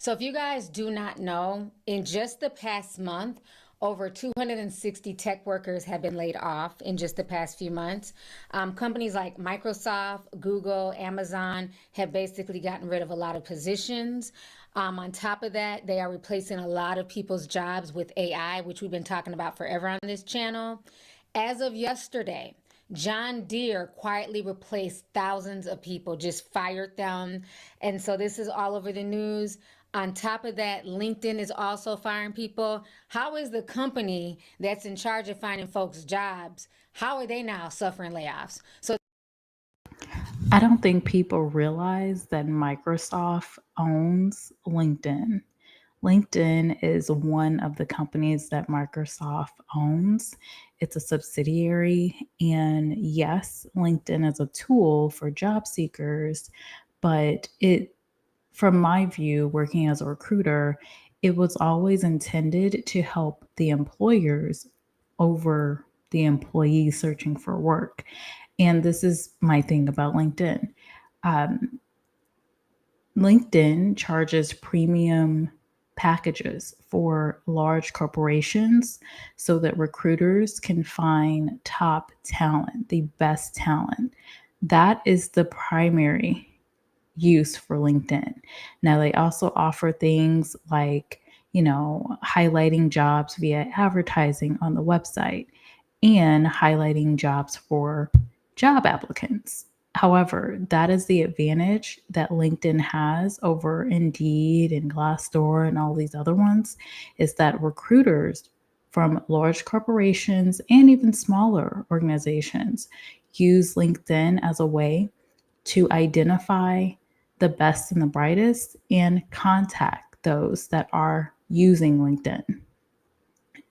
So, if you guys do not know, in just the past month, over 260 tech workers have been laid off in just the past few months. Companies like Microsoft, Google, Amazon have basically gotten rid of a lot of positions. On top of that, they are replacing a lot of people's jobs with AI, which we've been talking about forever on this channel. As of yesterday, John Deere quietly replaced thousands of people, just fired them. And so this is all over the news. On top of that, LinkedIn is also firing people. How is the company that's in charge of finding folks jobs, how are they now suffering layoffs? So I don't think people realize that Microsoft owns LinkedIn. LinkedIn is one of the companies that Microsoft owns. It's a subsidiary. And yes, LinkedIn is a tool for job seekers, but from my view, working as a recruiter, it was always intended to help the employers over the employees searching for work. And this is my thing about LinkedIn. Um, LinkedIn charges premium packages for large corporations so that recruiters can find top talent, the best talent. That is the primary use for LinkedIn. Now, they also offer things like, highlighting jobs via advertising on the website and highlighting jobs for job applicants. However, that is the advantage that LinkedIn has over Indeed and Glassdoor and all these other ones is that recruiters from large corporations and even smaller organizations use LinkedIn as a way to identify the best and the brightest and contact those that are using LinkedIn.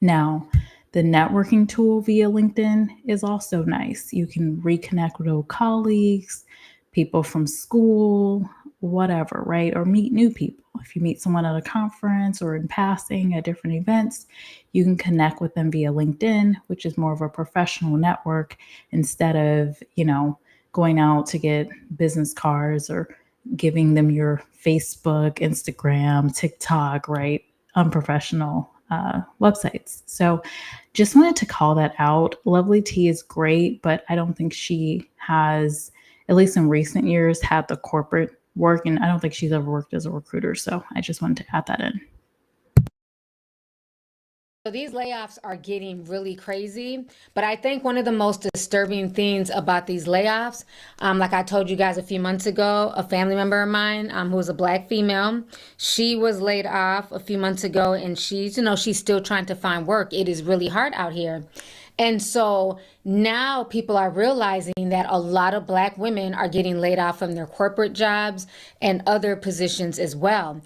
Now, the networking tool via LinkedIn is also nice. You can reconnect with old colleagues, people from school, whatever, right? Or meet new people. If you meet someone at a conference or in passing at different events, you can connect with them via LinkedIn, which is more of a professional network instead of, going out to get business cards or giving them your Facebook, Instagram, TikTok, right? Unprofessional websites. So just wanted to call that out. Lovely Tea is great, but I don't think she has, at least in recent years, had the corporate work, and I don't think she's ever worked as a recruiter. So I just wanted to add that in. these layoffs are getting really crazy, but I think one of the most disturbing things about these layoffs, like I told you guys a few months ago, a family member of mine, who was a black female, she was laid off a few months ago, and she's still trying to find work. It is really hard out here. And so now people are realizing that a lot of black women are getting laid off from their corporate jobs and other positions as well.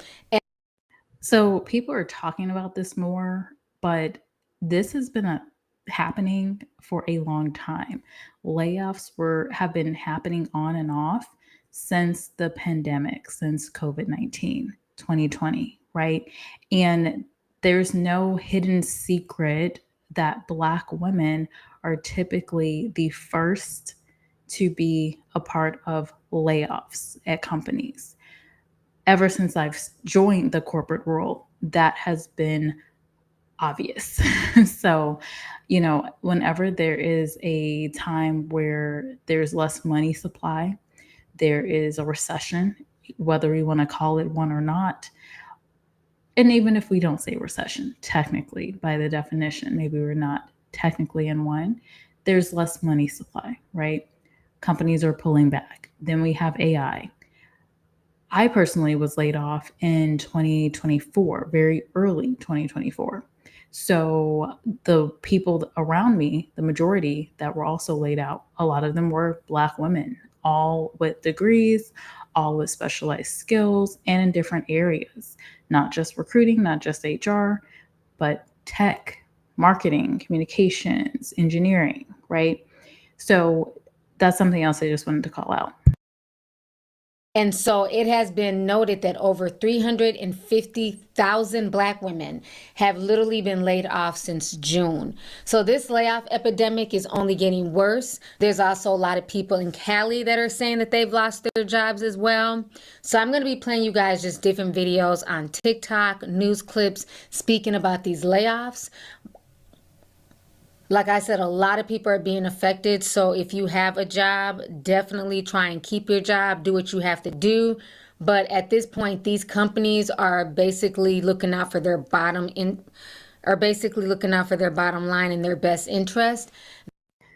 So people are talking about this more, but this has been happening for a long time. Layoffs have been happening on and off since the pandemic, since COVID-19, 2020, right? And there's no hidden secret that Black women are typically the first to be a part of layoffs at companies. Ever since I've joined the corporate world, that has been obvious. So, whenever there is a time where there's less money supply, there is a recession, whether we want to call it one or not. And even if we don't say recession, technically, by the definition, maybe we're not technically in one, there's less money supply, right? Companies are pulling back. Then we have AI. I personally was laid off in 2024, very early 2024. So the people around me, the majority that were also laid out, a lot of them were Black women, all with degrees, all with specialized skills and in different areas, not just recruiting, not just HR, but tech, marketing, communications, engineering, right? So that's something else I just wanted to call out. And so it has been noted that over 350,000 Black women have literally been laid off since June. So this layoff epidemic is only getting worse. There's also a lot of people in Cali that are saying that they've lost their jobs as well. So I'm going to be playing you guys just different videos on TikTok, news clips speaking about these layoffs. Like I said, a lot of people are being affected. So if you have a job, definitely try and keep your job, do what you have to do. But at this point, these companies are basically looking out for their bottom line and their best interest.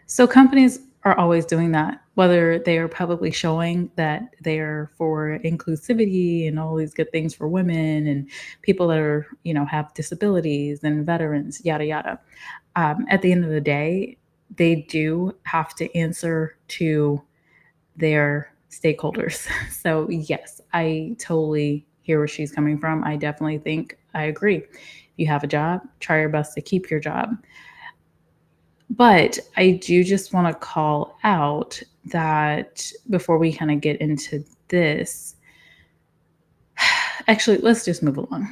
So companies are always doing that, whether they are publicly showing that they're for inclusivity and all these good things for women and people that are, have disabilities and veterans, yada, yada. At the end of the day, they do have to answer to their stakeholders. So, yes, I totally hear where she's coming from. I definitely think I agree. If you have a job, try your best to keep your job. But I do just want to call out that before we kind of get into this, actually, let's just move along.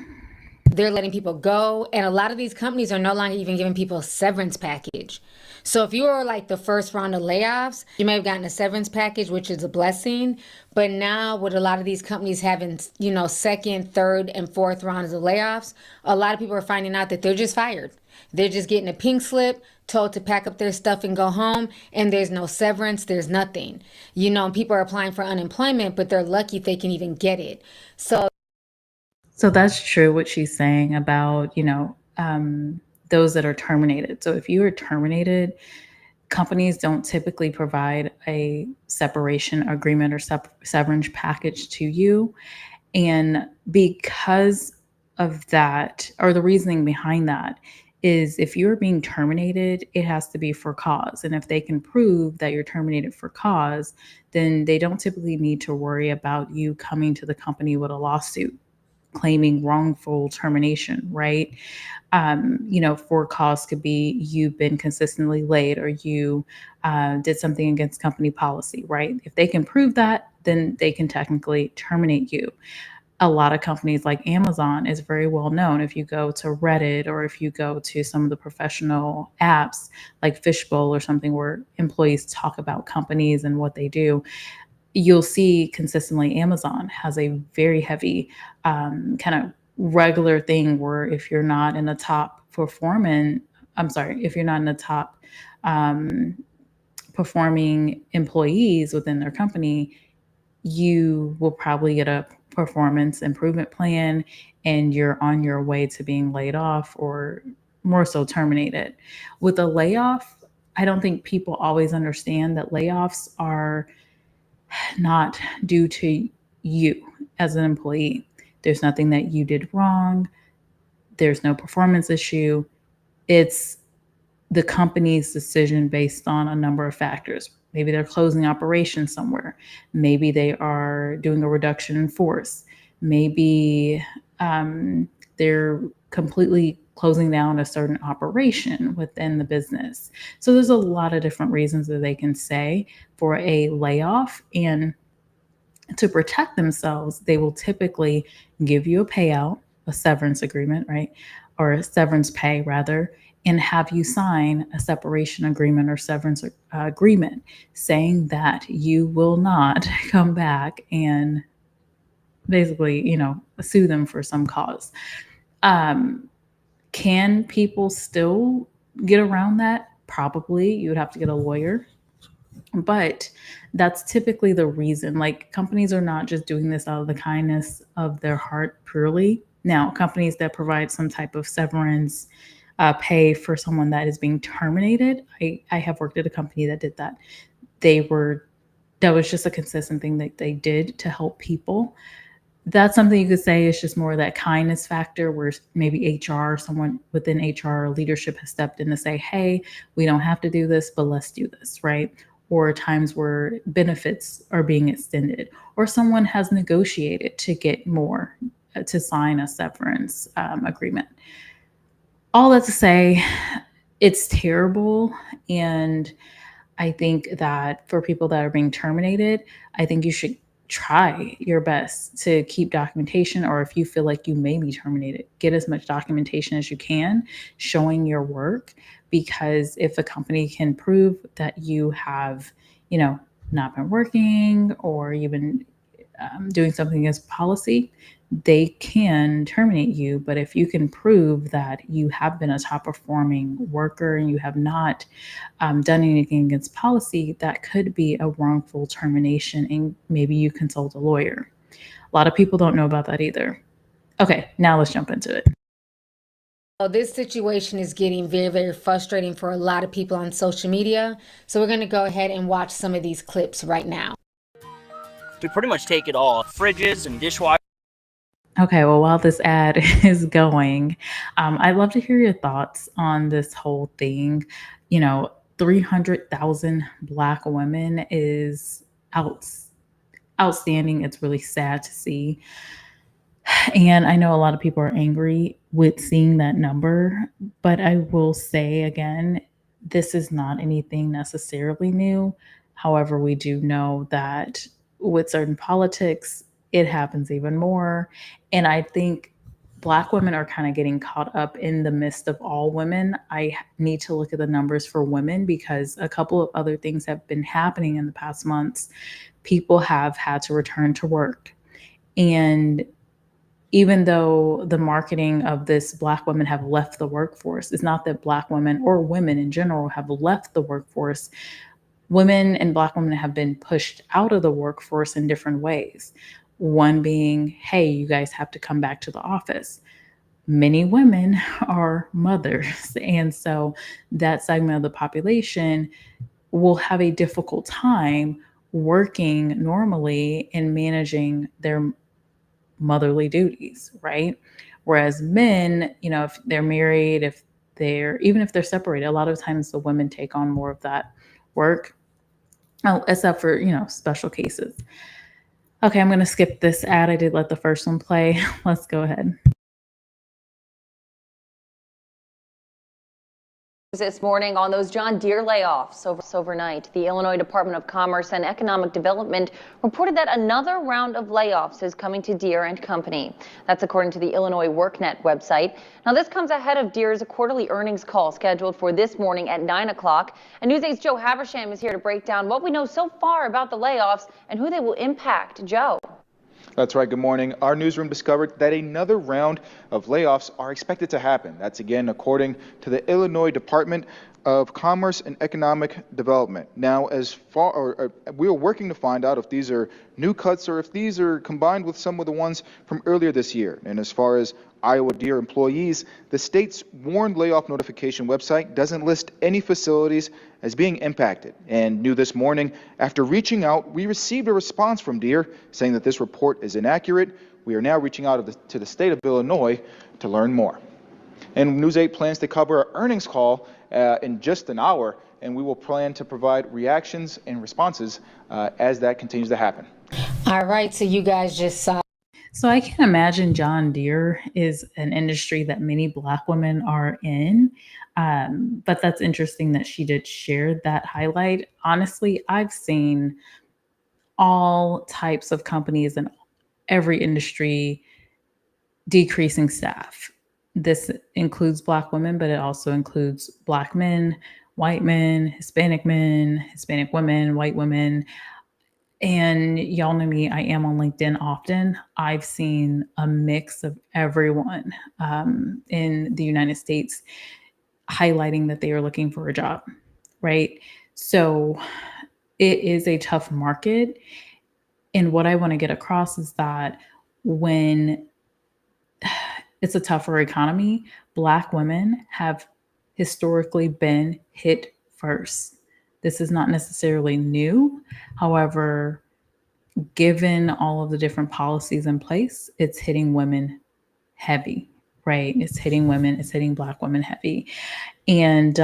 They're letting people go, and a lot of these companies are no longer even giving people a severance package. So if you were like the first round of layoffs, you may have gotten a severance package, which is a blessing. But now with a lot of these companies having, second, third, and fourth rounds of layoffs, a lot of people are finding out that they're just fired. They're just getting a pink slip, told to pack up their stuff and go home, and there's no severance, there's nothing. People are applying for unemployment, but they're lucky if they can even get it. So that's true what she's saying about, those that are terminated. So if you are terminated, companies don't typically provide a separation agreement or severance package to you. And because of that, or the reasoning behind that, is if you're being terminated, it has to be for cause. And if they can prove that you're terminated for cause, then they don't typically need to worry about you coming to the company with a lawsuit claiming wrongful termination, right? For cause could be you've been consistently late or you did something against company policy, right? If they can prove that, then they can technically terminate you. A lot of companies like Amazon is very well known. If you go to Reddit or if you go to some of the professional apps like Fishbowl or something where employees talk about companies and what they do, you'll see consistently Amazon has a very heavy kind of regular thing where if you're not in the top if you're not in the top performing employees within their company, you will probably get a performance improvement plan and you're on your way to being laid off or more so terminated. With a layoff, I don't think people always understand that layoffs are not due to you as an employee. There's nothing that you did wrong. There's no performance issue. It's the company's decision based on a number of factors. Maybe they're closing operations somewhere. Maybe they are doing a reduction in force. Maybe they're completely closing down a certain operation within the business. So there's a lot of different reasons that they can say for a layoff. And to protect themselves, they will typically give you a payout, a severance agreement, right? Or a severance pay, rather, and have you sign a separation agreement or severance agreement saying that you will not come back and basically, sue them for some cause. Can people still get around that? Probably. You would have to get a lawyer. But that's typically the reason. Like companies are not just doing this out of the kindness of their heart purely. Now, companies that provide some type of severance pay for someone that is being terminated. I have worked at a company that did that. That was just a consistent thing that they did to help people. That's something you could say is just more of that kindness factor where maybe HR, someone within HR leadership has stepped in to say, hey, we don't have to do this, but let's do this, right? Or times where benefits are being extended, or someone has negotiated to get more to sign a severance agreement. All that to say, it's terrible. And I think that for people that are being terminated, I think you should try your best to keep documentation, or if you feel like you may be terminated, get as much documentation as you can showing your work, because if a company can prove that you have, not been working, or you've been doing something against policy, they can terminate you. But if you can prove that you have been a top performing worker and you have not done anything against policy, that could be a wrongful termination, and maybe you consult a lawyer. A lot of people don't know about that either. Okay, now let's jump into it. So this situation is getting very, very frustrating for a lot of people on social media. So we're going to go ahead and watch some of these clips right now. We pretty much take it all. Fridges and dishwashers. Okay, well, while this ad is going, I'd love to hear your thoughts on this whole thing. 300,000 Black women is outstanding. It's really sad to see. And I know a lot of people are angry with seeing that number, but I will say again, this is not anything necessarily new. However, we do know that with certain politics, it happens even more. And I think Black women are kind of getting caught up in the midst of all women. I need to look at the numbers for women, because a couple of other things have been happening in the past months. People have had to return to work. And even though the marketing of this Black women have left the workforce, it's not that Black women or women in general have left the workforce. Women and Black women have been pushed out of the workforce in different ways. One being, hey, you guys have to come back to the office. Many women are mothers. And so that segment of the population will have a difficult time working normally and managing their motherly duties, right? Whereas men, if they're married, even if they're separated, a lot of times the women take on more of that work. Oh, except for, special cases. Okay, I'm going to skip this ad. I did let the first one play. Let's go ahead. This morning on those John Deere layoffs overnight, the Illinois Department of Commerce and Economic Development reported that another round of layoffs is coming to Deere and Company. That's according to the Illinois WorkNet website. Now, this comes ahead of Deere's quarterly earnings call scheduled for this morning at 9 o'clock. And News 8's Joe Haversham is here to break down what we know so far about the layoffs and who they will impact. Joe. That's right. Good morning. Our newsroom discovered that another round of layoffs are expected to happen. That's again according to the Illinois Department of Commerce and Economic Development. Now, we are working to find out if these are new cuts or if these are combined with some of the ones from earlier this year. And as far as Iowa Deere employees, the state's warned layoff notification website doesn't list any facilities as being impacted. And new this morning, after reaching out, we received a response from Deere saying that this report is inaccurate. We are now reaching out to the state of Illinois to learn more. And News 8 plans to cover our earnings call in just an hour, and we will plan to provide reactions and responses as that continues to happen. All right, so you guys just saw. So I can imagine John Deere is an industry that many Black women are in. But that's interesting that she did share that highlight. Honestly, I've seen all types of companies in every industry decreasing staff. This includes Black women, but it also includes Black men, Hispanic men, Hispanic women, white women. And y'all know me, I am on LinkedIn often. I've seen a mix of everyone in the United States highlighting that they are looking for a job, right? So it is a tough market. And what I want to get across is that when it's a tougher economy, Black women have historically been hit first. This is not necessarily new. However, given all of the different policies in place, it's hitting women heavy, right? It's hitting women, it's hitting Black women heavy. And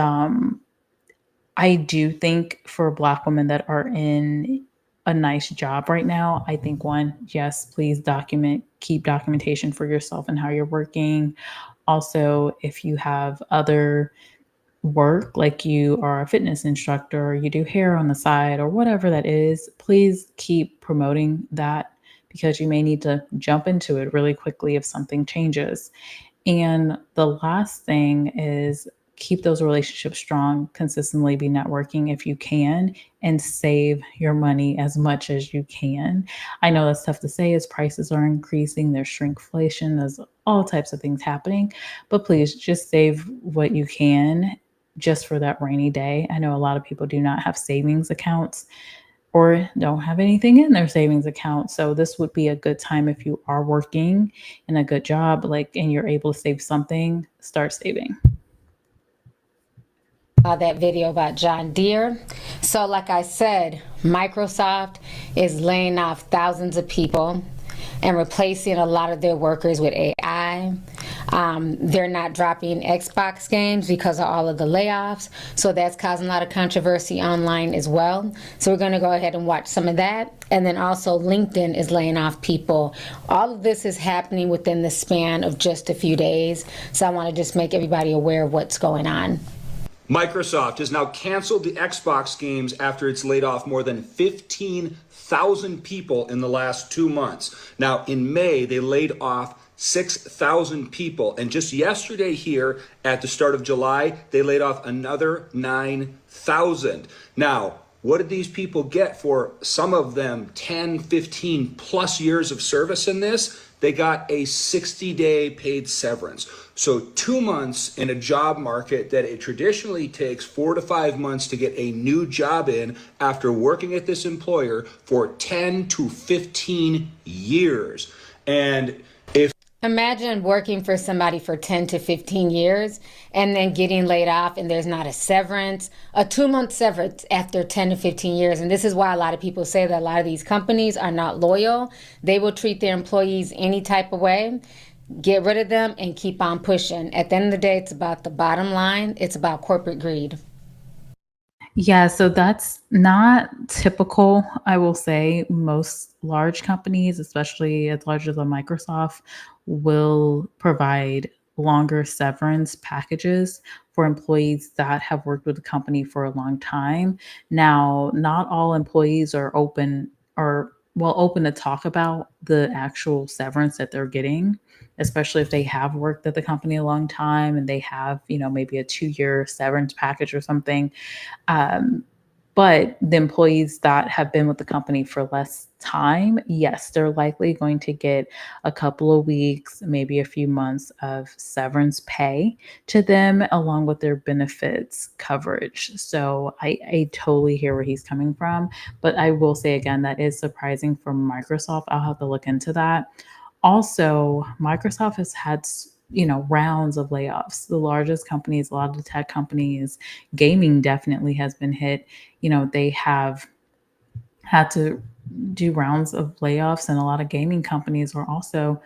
I do think for Black women that are in a nice job right now, I think one, yes, please keep documentation for yourself and how you're working. Also, if you have other work, like you are a fitness instructor, you do hair on the side, or whatever that is, please keep promoting that because you may need to jump into it really quickly if something changes. And the last thing is keep those relationships strong, consistently be networking if you can, and save your money as much as you can. I know that's tough to say as prices are increasing, there's shrinkflation, there's all types of things happening, but please just save what you can just for that rainy day. I know a lot of people do not have savings accounts or don't have anything in their savings account. So this would be a good time if you are working in a good job, like, and you're able to save something, start saving. That video about John Deere. So like I said, Microsoft is laying off thousands of people and replacing a lot of their workers with AI. They're not dropping Xbox games because of all of the layoffs. So that's causing a lot of controversy online as well. So we're going to go ahead and watch some of that. And then also LinkedIn is laying off people. All of this is happening within the span of just a few days. So I want to just make everybody aware of what's going on. Microsoft has now canceled the Xbox games after it's laid off more than 15,000 people in the last 2 months. Now, in May, they laid off 6,000 people. And just yesterday here at the start of July, they laid off another 9,000. Now, what did these people get for some of them 10, 15 plus years of service in this? They got a 60-day paid severance. So 2 months in a job market that it traditionally takes 4 to 5 months to get a new job in after working at this employer for 10 to 15 years. And if Imagine working for somebody for 10 to 15 years and then getting laid off and there's not a severance, a 2-month severance after 10 to 15 years. And this is why a lot of people say that a lot of these companies are not loyal. They will treat their employees any type of way, get rid of them and keep on pushing. At the end of the day, it's about the bottom line. It's about corporate greed. Yeah, so that's not typical, I will say. Most large companies, especially as large as a Microsoft, will provide longer severance packages for employees that have worked with the company for a long time. Now, not all employees are open or well open to talk about the actual severance that they're getting, especially if they have worked at the company a long time and they have, maybe a 2-year severance package or something. Um, but the employees that have been with the company for less time, yes, they're likely going to get a couple of weeks, maybe a few months of severance pay to them, along with their benefits coverage. So I totally hear where he's coming from. But I will say again, that is surprising for Microsoft. I'll have to look into that. Also, Microsoft has had rounds of layoffs. The largest companies, a lot of the tech companies, gaming definitely has been hit. They have had to do rounds of layoffs, and a lot of gaming companies are also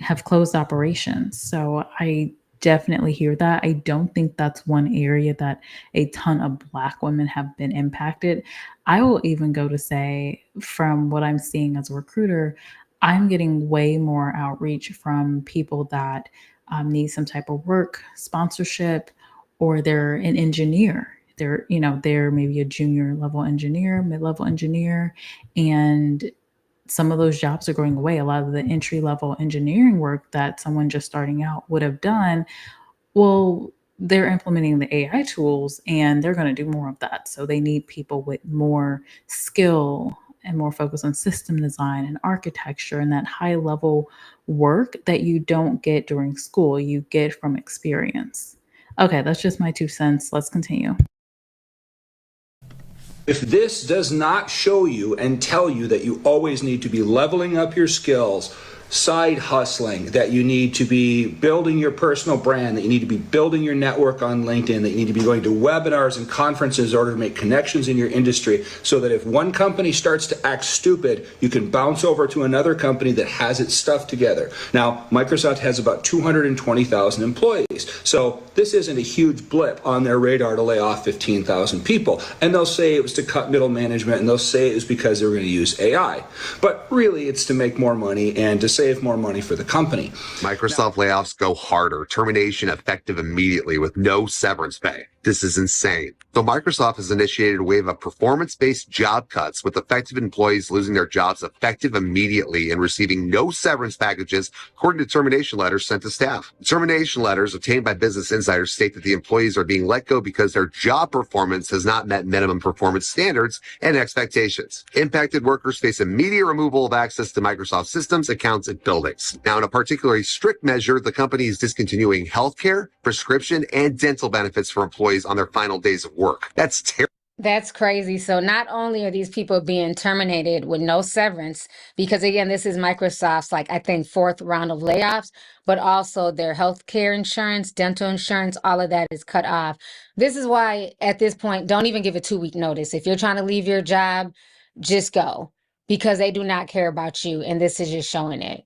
have closed operations. So I definitely hear that. I don't think that's one area that a ton of Black women have been impacted. I will even go to say, from what I'm seeing as a recruiter, I'm getting way more outreach from people that need some type of work sponsorship, or they're an engineer. They're maybe a junior level engineer, mid-level engineer, and some of those jobs are going away. A lot of the entry level engineering work that someone just starting out would have done, well, they're implementing the AI tools and they're going to do more of that. So they need people with more skill and more focus on system design and architecture and that high level work that you don't get during school, you get from experience. Okay, that's just my 2 cents. Let's continue. If this does not show you and tell you that you always need to be leveling up your skills, side hustling, that you need to be building your personal brand, that you need to be building your network on LinkedIn, that you need to be going to webinars and conferences in order to make connections in your industry, so that if one company starts to act stupid, you can bounce over to another company that has its stuff together. Now, Microsoft has about 220,000 employees. So this isn't a huge blip on their radar to lay off 15,000 people. And they'll say it was to cut middle management, and they'll say it was because they were going to use AI. But really, it's to make more money and to save more money for the company. Microsoft layoffs go harder. Termination effective immediately with no severance pay. This is insane. So Microsoft has initiated a wave of performance-based job cuts with affected employees losing their jobs effective immediately and receiving no severance packages, according to termination letters sent to staff. Termination letters obtained by Business Insider state that the employees are being let go because their job performance has not met minimum performance standards and expectations. Impacted workers face immediate removal of access to Microsoft systems, accounts, and buildings. Now, in a particularly strict measure, the company is discontinuing healthcare, prescription, and dental benefits for employees on their final days of work. That's terrible. That's crazy. So not only are these people being terminated with no severance, because again, this is Microsoft's, like, I think, fourth round of layoffs, but also their health care insurance, dental insurance, all of that is cut off. This is why at this point, don't even give a 2-week notice. If you're trying to leave your job, just go, because they do not care about you. And this is just showing it.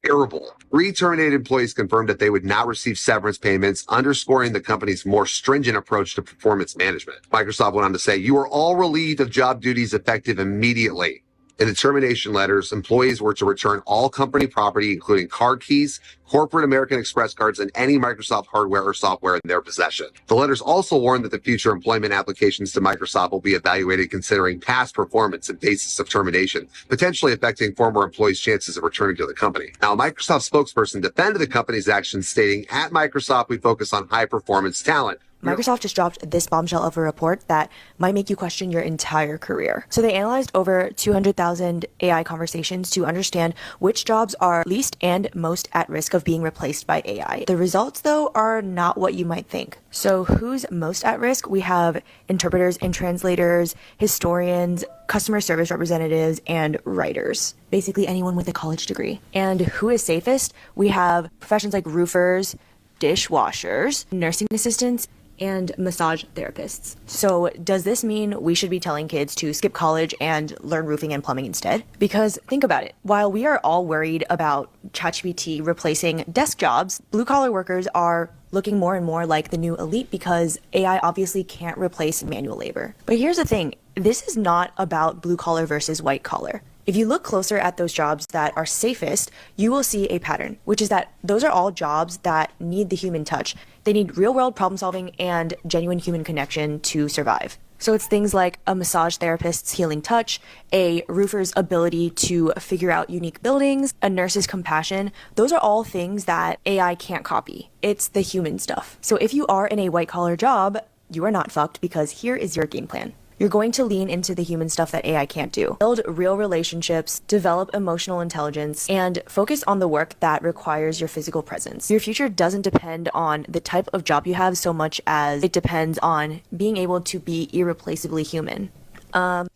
Terrible. 3 terminated employees confirmed that they would not receive severance payments, underscoring the company's more stringent approach to performance management. Microsoft went on to say, "You are all relieved of job duties effective immediately." In the termination letters, employees were to return all company property, including card keys, corporate American Express cards, and any Microsoft hardware or software in their possession. The letters also warned that the future employment applications to Microsoft will be evaluated considering past performance and basis of termination, potentially affecting former employees' chances of returning to the company. Now, a Microsoft spokesperson defended the company's actions, stating, "At Microsoft, we focus on high-performance talent." Microsoft just dropped this bombshell of a report that might make you question your entire career. So they analyzed over 200,000 AI conversations to understand which jobs are least and most at risk of being replaced by AI. The results, though, are not what you might think. So who's most at risk? We have interpreters and translators, historians, customer service representatives, and writers. Basically anyone with a college degree. And who is safest? We have professions like roofers, dishwashers, nursing assistants, and massage therapists. So does this mean we should be telling kids to skip college and learn roofing and plumbing instead? Because think about it. While we are all worried about ChatGPT replacing desk jobs, blue-collar workers are looking more and more like the new elite because AI obviously can't replace manual labor. But here's the thing. This is not about blue-collar versus white-collar. If you look closer at those jobs that are safest, you will see a pattern, which is that those are all jobs that need the human touch. They need real-world problem solving and genuine human connection to survive. So it's things like a massage therapist's healing touch, a roofer's ability to figure out unique buildings, a nurse's compassion. Those are all things that AI can't copy. It's the human stuff. So if you are in a white-collar job, you are not fucked, because here is your game plan. You're going to lean into the human stuff that AI can't do. Build real relationships, develop emotional intelligence, and focus on the work that requires your physical presence. Your future doesn't depend on the type of job you have so much as it depends on being able to be irreplaceably human. So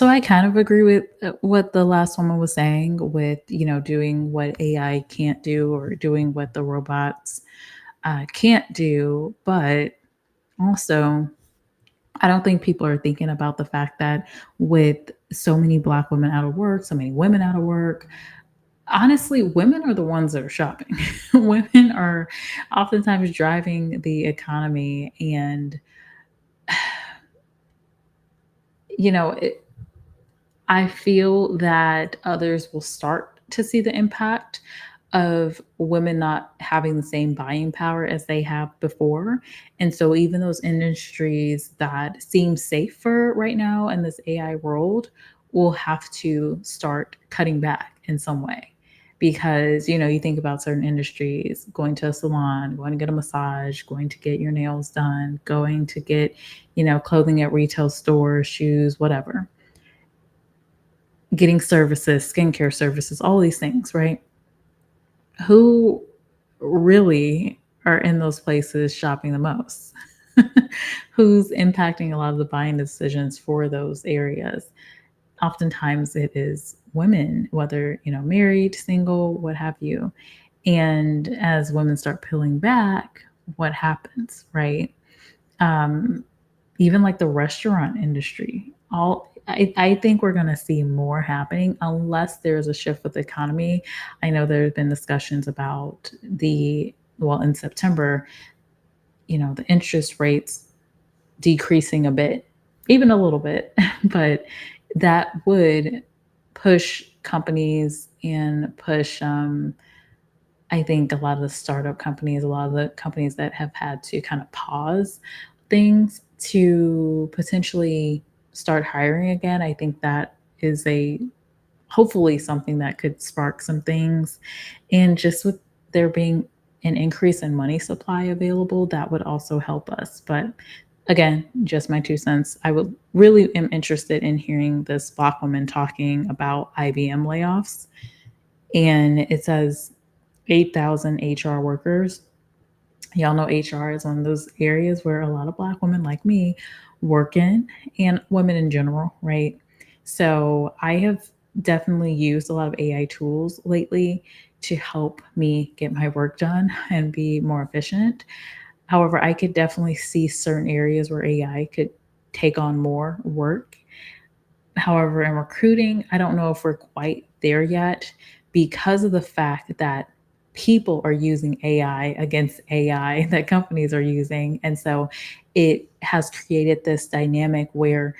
I kind of agree with what the last woman was saying with, doing what AI can't do or doing what the robots can't do. But also, I don't think people are thinking about the fact that with so many Black women out of work, so many women out of work, honestly, women are the ones that are shopping. Women are oftentimes driving the economy. And, I feel that others will start to see the impact of women not having the same buying power as they have before. And so even those industries that seem safer right now in this AI world will have to start cutting back in some way. Because, you think about certain industries, going to a salon, going to get a massage, going to get your nails done, going to get, clothing at retail stores, shoes, whatever. Getting services, skincare services, all these things, right? Who really are in those places shopping the most? Who's impacting a lot of the buying decisions for those areas? Oftentimes it is women, whether, married, single, what have you. And as women start pulling back, what happens, right? Even like the restaurant industry, I think we're going to see more happening unless there's a shift with the economy. I know there's been discussions about in September, the interest rates decreasing a bit, even a little bit, but that would push companies and push, I think, a lot of the startup companies, a lot of the companies that have had to kind of pause things to potentially start hiring again. I think that is hopefully something that could spark some things. And just with there being an increase in money supply available, that would also help us. But again, just my 2 cents. I would really am interested in hearing this Black woman talking about IBM layoffs. And it says 8,000 HR workers. Y'all know HR is one of those areas where a lot of Black women like me work in, and women in general, right? So I have definitely used a lot of AI tools lately to help me get my work done and be more efficient. However, I could definitely see certain areas where AI could take on more work. However, in recruiting, I don't know if we're quite there yet because of the fact that people are using AI against AI that companies are using. And so it has created this dynamic where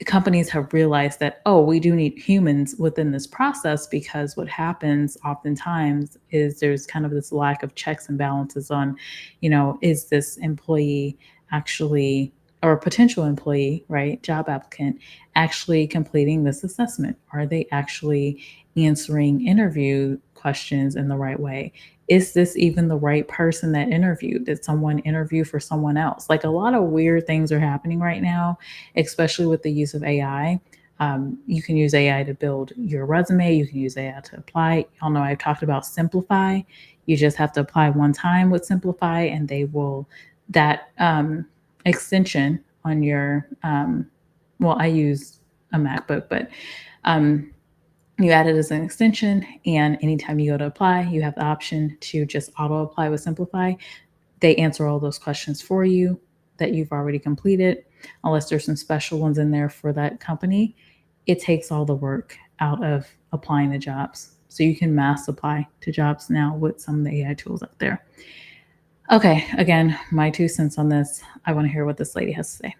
companies have realized that, oh, we do need humans within this process, because what happens oftentimes is there's kind of this lack of checks and balances on, is this employee actually, or potential employee, right, job applicant, actually completing this assessment? Are they actually answering interview questions in the right way? Is this even the right person that interviewed? Did someone interview for someone else? Like, a lot of weird things are happening right now, especially with the use of AI. You can use AI to build your resume. You can use AI to apply. Y'all know I've talked about Simplify. You just have to apply one time with Simplify, and that extension on your, I use a MacBook, but you add it as an extension, and anytime you go to apply, you have the option to just auto apply with Simplify. They answer all those questions for you that you've already completed, unless there's some special ones in there for that company. It takes all the work out of applying to jobs. So you can mass apply to jobs now with some of the AI tools out there. Okay, again, my 2 cents on this. I want to hear what this lady has to say.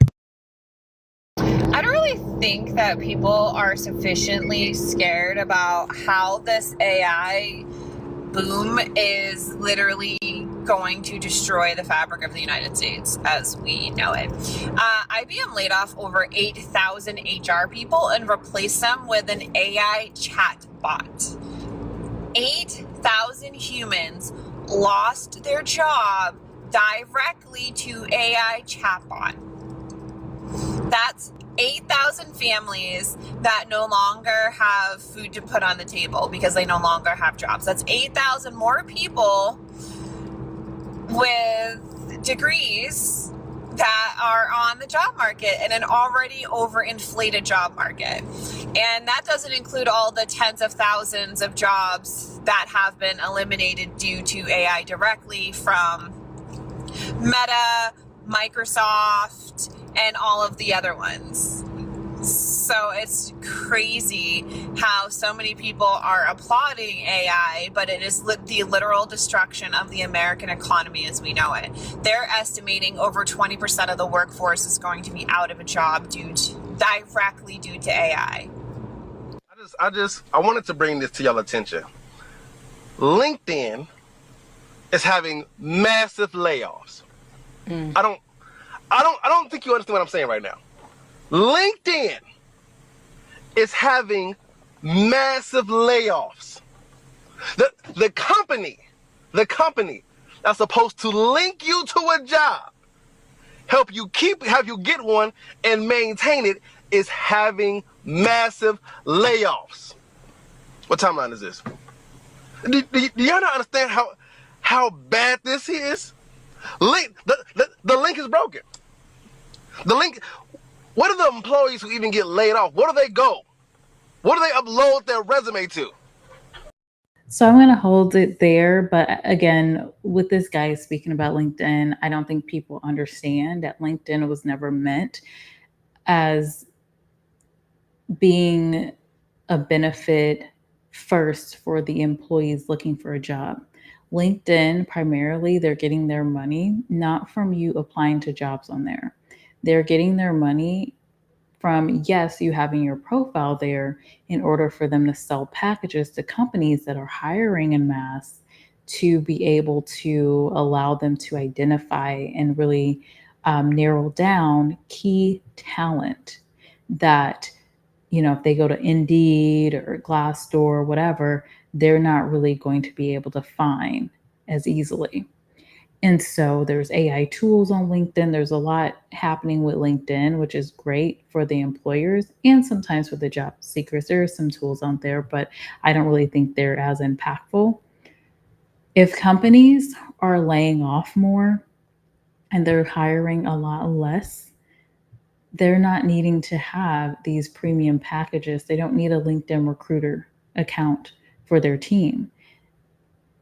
I don't really think that people are sufficiently scared about how this AI boom is literally going to destroy the fabric of the United States as we know it. IBM laid off over 8,000 HR people and replaced them with an AI chat bot. 8,000 humans lost their job directly to AI chatbot. That's 8,000 families that no longer have food to put on the table because they no longer have jobs. That's 8,000 more people with degrees that are on the job market in an already overinflated job market. And that doesn't include all the tens of thousands of jobs that have been eliminated due to AI directly from Meta, Microsoft, and all of the other ones. So it's crazy how so many people are applauding AI, but it is the literal destruction of the American economy as we know it. They're estimating over 20% of the workforce is going to be out of a job directly due to AI. I wanted to bring this to y'all attention. LinkedIn is having massive layoffs. I don't think you understand what I'm saying right now. LinkedIn is having massive layoffs. The company that's supposed to link you to a job, have you get one and maintain it, is having massive layoffs. What timeline is this? Do y'all not understand how bad this is? The link is broken. The link. What are the employees who even get laid off? Where do they go? What do they upload their resume to? So I'm going to hold it there. But again, with this guy speaking about LinkedIn, I don't think people understand that LinkedIn was never meant as being a benefit first for the employees looking for a job. LinkedIn, primarily, they're getting their money not from you applying to jobs on there. They're getting their money from, yes, you having your profile there in order for them to sell packages to companies that are hiring en masse to be able to allow them to identify and really narrow down key talent that, if they go to Indeed or Glassdoor or whatever, they're not really going to be able to find as easily. And so there's AI tools on LinkedIn. There's a lot happening with LinkedIn, which is great for the employers and sometimes for the job seekers. There are some tools out there, but I don't really think they're as impactful. If companies are laying off more and they're hiring a lot less, they're not needing to have these premium packages. They don't need a LinkedIn recruiter account for their team,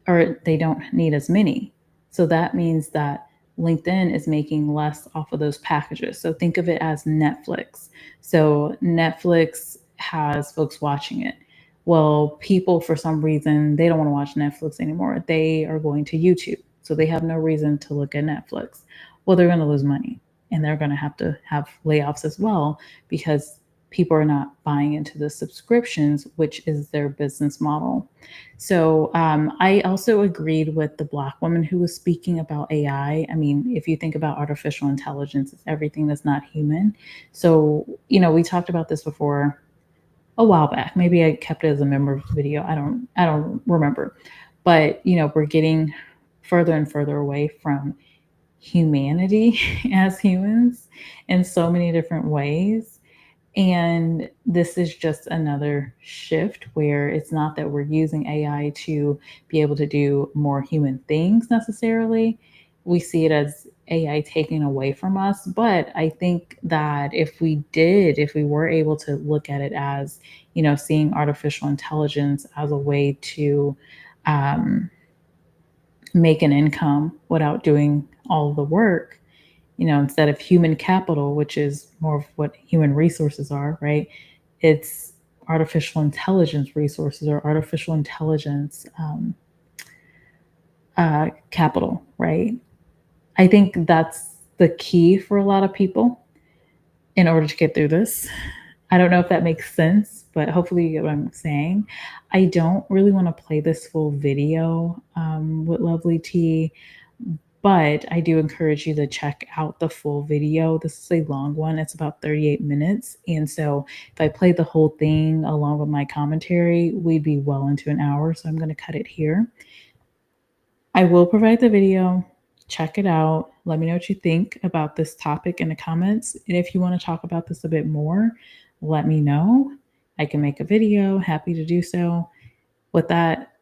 or they don't need as many. So that means that LinkedIn is making less off of those packages. So think of it as Netflix. So Netflix has folks watching it. Well, people, for some reason, they don't want to watch Netflix anymore. They are going to YouTube. So they have no reason to look at Netflix. Well, they're going to lose money and they're going to have layoffs as well because people are not buying into the subscriptions, which is their business model. So I also agreed with the Black woman who was speaking about AI. I mean, if you think about artificial intelligence, it's everything that's not human. So, we talked about this before a while back. Maybe I kept it as a member video. I don't remember. But, we're getting further and further away from humanity as humans in so many different ways. And this is just another shift where it's not that we're using AI to be able to do more human things necessarily. We see it as AI taking away from us. But I think that if we were able to look at it as, seeing artificial intelligence as a way to make an income without doing all the work, instead of human capital, which is more of what human resources are, right? It's artificial intelligence resources or artificial intelligence capital, right? I think that's the key for a lot of people in order to get through this. I don't know if that makes sense, but hopefully you get what I'm saying. I don't really want to play this full video with Lovely T, but I do encourage you to check out the full video. This is a long one. It's about 38 minutes. And so if I played the whole thing along with my commentary, we'd be well into an hour. So I'm going to cut it here. I will provide the video. Check it out. Let me know what you think about this topic in the comments. And if you want to talk about this a bit more, let me know. I can make a video. Happy to do so. With that,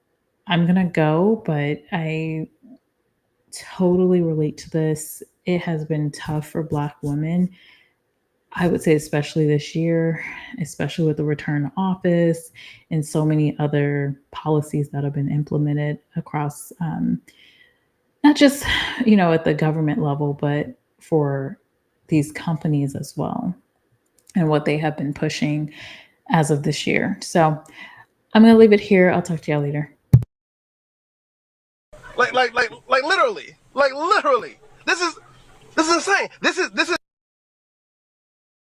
I'm going to go, but I totally relate to this. It has been tough for Black women. I would say especially this year, especially with the return to office and so many other policies that have been implemented across, not just, at the government level, but for these companies as well and what they have been pushing as of this year. So I'm going to leave it here. I'll talk to y'all later. Like literally. This is insane. This is